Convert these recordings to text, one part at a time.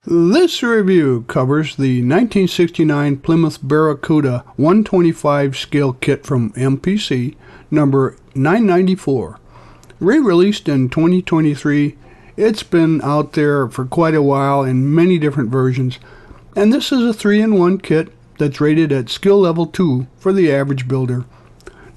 This review covers the 1969 Plymouth Barracuda 125 scale kit from MPC, number 994. Re-released in 2023, it's been out there for quite a while in many different versions, and this is a 3-in-1 kit that's rated at skill level 2 for the average builder.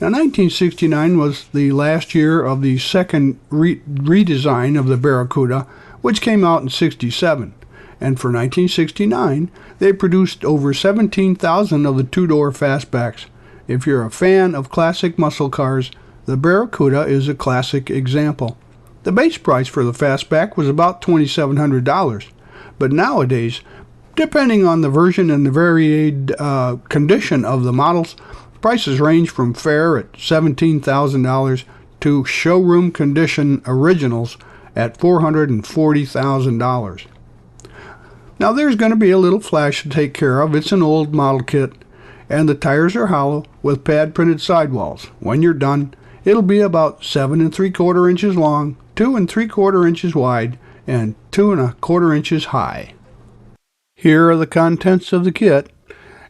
Now, 1969 was the last year of the second redesign of the Barracuda, which came out in '67. And for 1969, they produced over 17,000 of the two-door fastbacks. If you're a fan of classic muscle cars, the Barracuda is a classic example. The base price for the fastback was about $2,700, but nowadays, depending on the version and the varied condition of the models, prices range from fair at $17,000 to showroom condition originals at $440,000. Now there's going to be a little flash to take care of. It's an old model kit, and the tires are hollow with pad printed sidewalls. When you're done, it'll be about 7 3/4 inches long, 2 3/4 inches wide, and 2 1/4 inches high. Here are the contents of the kit,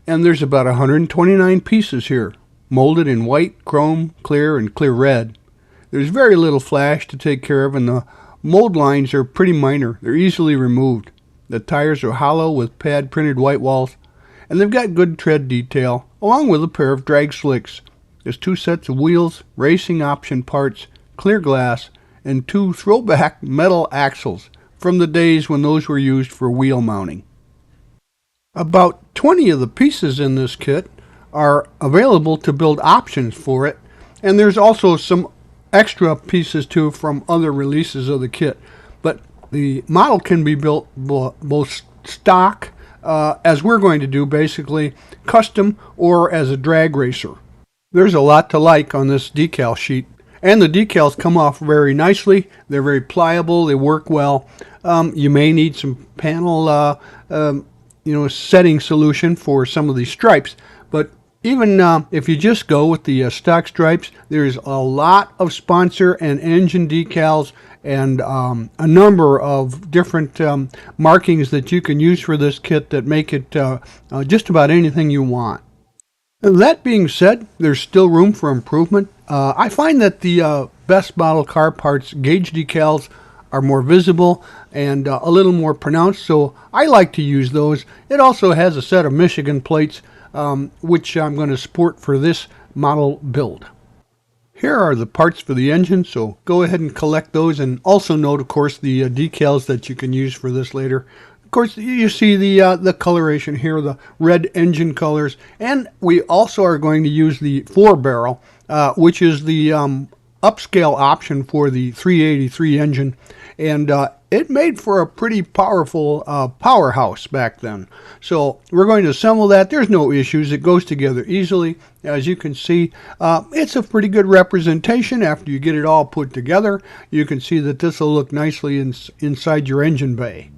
and there's about 129 pieces here, molded in white, chrome, clear, and clear red. There's very little flash to take care of, and the mold lines are pretty minor. They're easily removed. The tires are hollow with pad printed white walls, and they've got good tread detail, along with a pair of drag slicks. There's 2 sets of wheels, racing option parts, clear glass, and 2 throwback metal axles from the days when those were used for wheel mounting. About 20 of the pieces in this kit are available to build options for it, and there's also some extra pieces too from other releases of the kit. But the model can be built both stock, as we're going to do basically, custom, or as a drag racer. There's a lot to like on this decal sheet, and the decals come off very nicely. They're very pliable, they work well. You may need some panel setting solution for some of these stripes, but even if you just go with the stock stripes, there's a lot of sponsor and engine decals and a number of different markings that you can use for this kit that make it just about anything you want. That being said, there's still room for improvement. I find that the best model car parts gauge decals are more visible and a little more pronounced, so I like to use those. It also has a set of Michigan plates, which I'm going to sport for this model build. Here are the parts for the engine, so go ahead and collect those, and also note, of course, the decals that you can use for this later. Of course, you see the coloration here, the red engine colors, and we also are going to use the 4-barrel, which is the upscale option for the 383 engine, and it made for a pretty powerful powerhouse back then. So we're going to assemble that. There's no issues. It goes together easily. As you can see, it's a pretty good representation. After you get it all put together, you can see that this will look nicely inside your engine bay.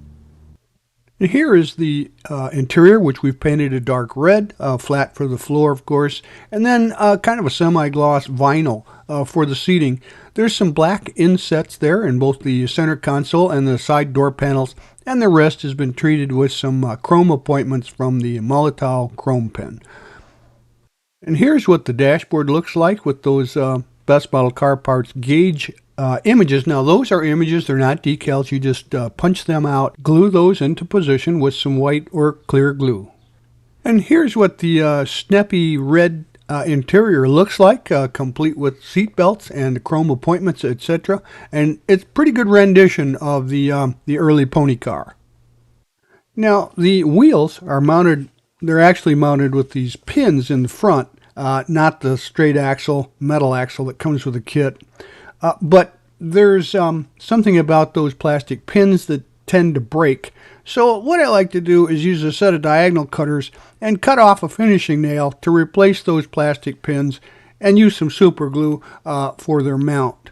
And here is the interior, which we've painted a dark red, flat for the floor, of course, and then kind of a semi-gloss vinyl for the seating. There's some black insets there in both the center console and the side door panels, and the rest has been treated with some chrome appointments from the Molotow chrome pen. And here's what the dashboard looks like with those best model car parts gauge images. Now those are images, they're not decals. You just punch them out, glue those into position with some white or clear glue. And here's what the snappy red interior looks like, complete with seat belts and chrome appointments, etc. And it's pretty good rendition of the early pony car. Now the wheels are mounted, they're actually mounted with these pins in the front, not the straight axle, metal axle that comes with the kit. But there's something about those plastic pins that tend to break. So what I like to do is use a set of diagonal cutters and cut off a finishing nail to replace those plastic pins and use some super glue for their mount.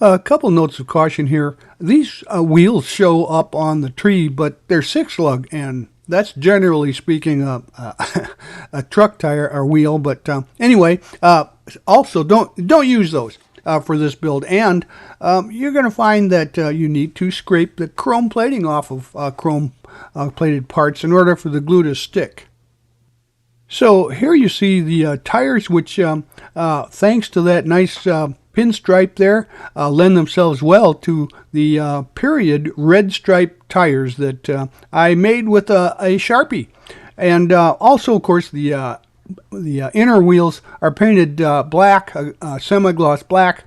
A couple notes of caution here. These wheels show up on the tree, but they're 6-lug, and that's generally speaking a truck tire or wheel. But anyway, also don't use those. for this build. And you're going to find that you need to scrape the chrome plating off of chrome plated parts in order for the glue to stick. So here you see the tires, which thanks to that nice pinstripe there, lend themselves well to the period red stripe tires that I made with a Sharpie. And also, of course, the inner wheels are painted black, semi-gloss black.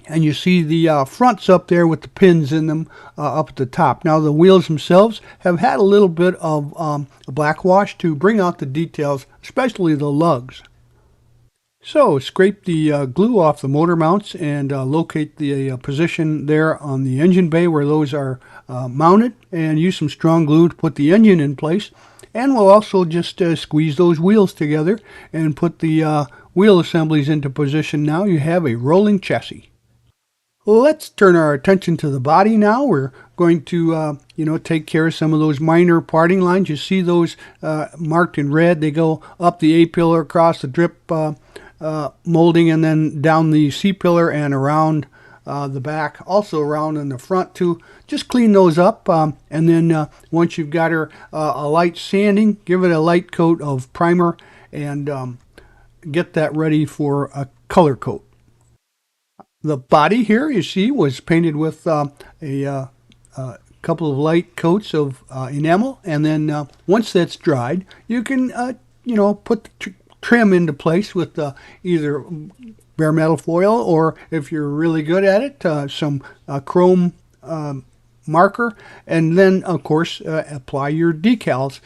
And you see the fronts up there with the pins in them up at the top. Now the wheels themselves have had a little bit of black wash to bring out the details, especially the lugs. So scrape the glue off the motor mounts and locate the position there on the engine bay where those are mounted, and use some strong glue to put the engine in place. And we'll also just squeeze those wheels together and put the wheel assemblies into position. Now you have a rolling chassis. Let's turn our attention to the body now. We're going to, take care of some of those minor parting lines. You see those marked in red. They go up the A-pillar, across the drip molding, and then down the C-pillar and around the back, also around in the front too. Just clean those up, and then once you've got her a light sanding, give it a light coat of primer and get that ready for a color coat. The body here, you see, was painted with a couple of light coats of enamel, and then once that's dried, you can, put the trim into place with either bare metal foil, or if you're really good at it, some chrome marker, and then, of course, apply your decals.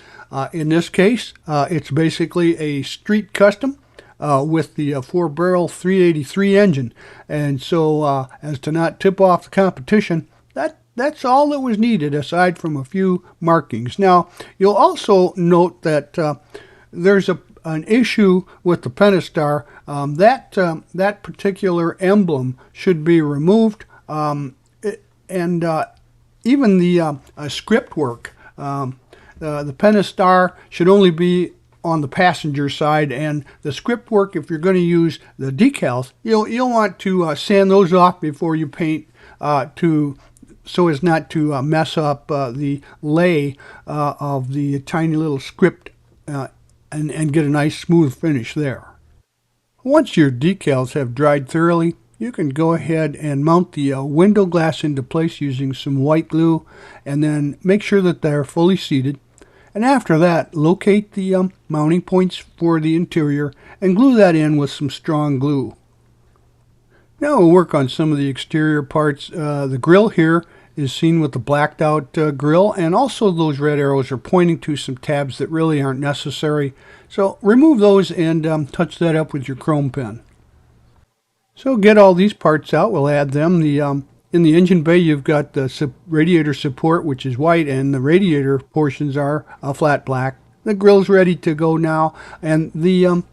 In this case, it's basically a street custom. With the 4-barrel 383 engine, and so as to not tip off the competition, that's all that was needed aside from a few markings. Now you'll also note that there's an issue with the Pentastar. That particular emblem should be removed, and even the script work. The Pentastar should only be on the passenger side, and the script work, if you're going to use the decals, you'll want to sand those off before you paint, so as not to mess up the lay of the tiny little script and get a nice smooth finish there. Once your decals have dried thoroughly, you can go ahead and mount the window glass into place using some white glue, and then make sure that they're fully seated. And after that, locate the mounting points for the interior and glue that in with some strong glue. Now we'll work on some of the exterior parts. The grille here is seen with the blacked out grille, and also those red arrows are pointing to some tabs that really aren't necessary. So remove those and touch that up with your chrome pen. So get all these parts out. We'll add them. In the engine bay, you've got the radiator support, which is white, and the radiator portions are flat black. The grille's ready to go now, and the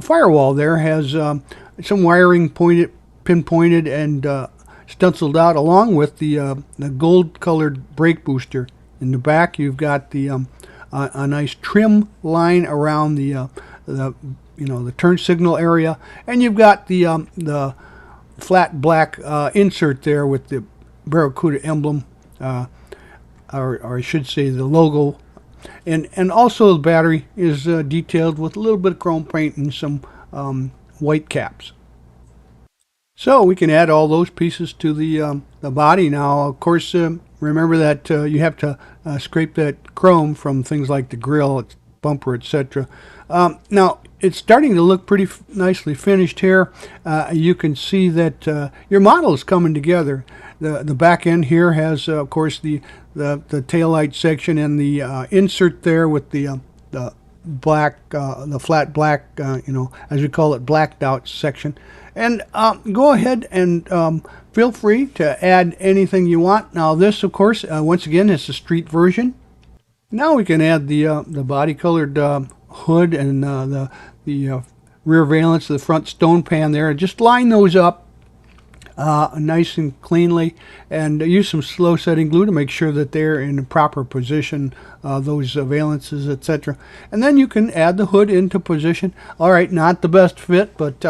firewall there has some wiring pinpointed and stenciled out, along with the gold-colored brake booster. In the back, you've got the a nice trim line around the turn signal area, and you've got the flat black insert there with the Barracuda emblem, or I should say the logo, and also the battery is detailed with a little bit of chrome paint and some white caps. So we can add all those pieces to the body now. Of course, remember that you have to scrape that chrome from things like the grille, bumper, etc. Now it's starting to look pretty nicely finished here. You can see that your model is coming together. The back end here has, of course, the taillight section and the insert there with the black, the flat black, as we call it, blacked out section. And go ahead and feel free to add anything you want. Now this, of course, once again, is the street version. Now we can add the body colored hood and the rear valance, the front stone pan there, and just line those up nice and cleanly, and use some slow setting glue to make sure that they're in the proper position, those valences, etc. And then you can add the hood into position. All right, not the best fit, but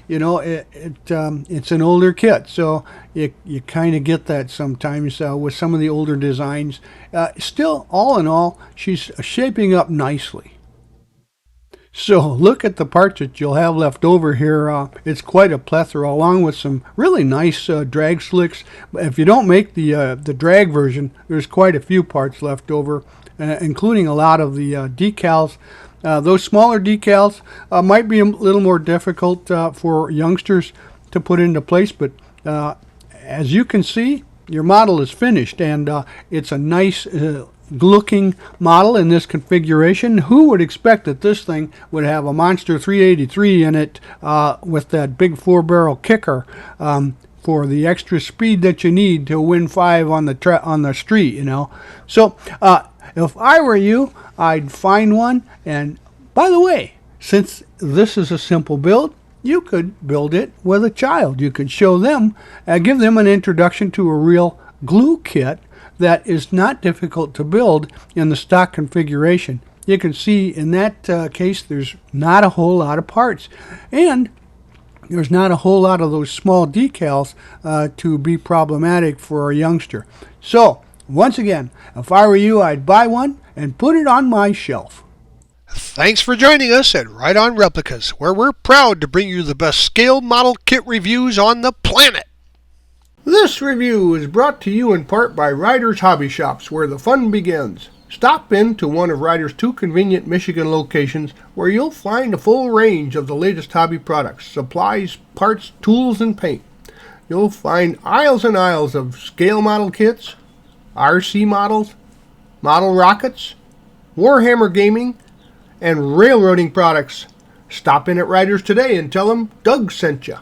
it's an older kit, so you kind of get that sometimes with some of the older designs. Still, all in all, she's shaping up nicely. So look at the parts that you'll have left over here. It's quite a plethora, along with some really nice drag slicks. If you don't make the drag version, there's quite a few parts left over, including a lot of the decals. Those smaller decals might be a little more difficult for youngsters to put into place, but as you can see, your model is finished, and it's a nice looking model in this configuration. Who would expect that this thing would have a monster 383 in it with that big 4-barrel kicker for the extra speed that you need to win 5 on the street, So if I were you, I'd find one. And by the way, since this is a simple build, you could build it with a child. You could show them, give them an introduction to a real glue kit that is not difficult to build in the stock configuration. You can see in that case there's not a whole lot of parts, and there's not a whole lot of those small decals to be problematic for a youngster. So once again, if I were you, I'd buy one and put it on my shelf. Thanks for joining us at Right On Replicas, where we're proud to bring you the best scale model kit reviews on the planet. This review is brought to you in part by Ryder's Hobby Shops, where the fun begins. Stop in to one of Ryder's 2 convenient Michigan locations, where you'll find a full range of the latest hobby products, supplies, parts, tools, and paint. You'll find aisles and aisles of scale model kits, RC models, model rockets, Warhammer gaming, and railroading products. Stop in at Ryder's today and tell them Doug sent you.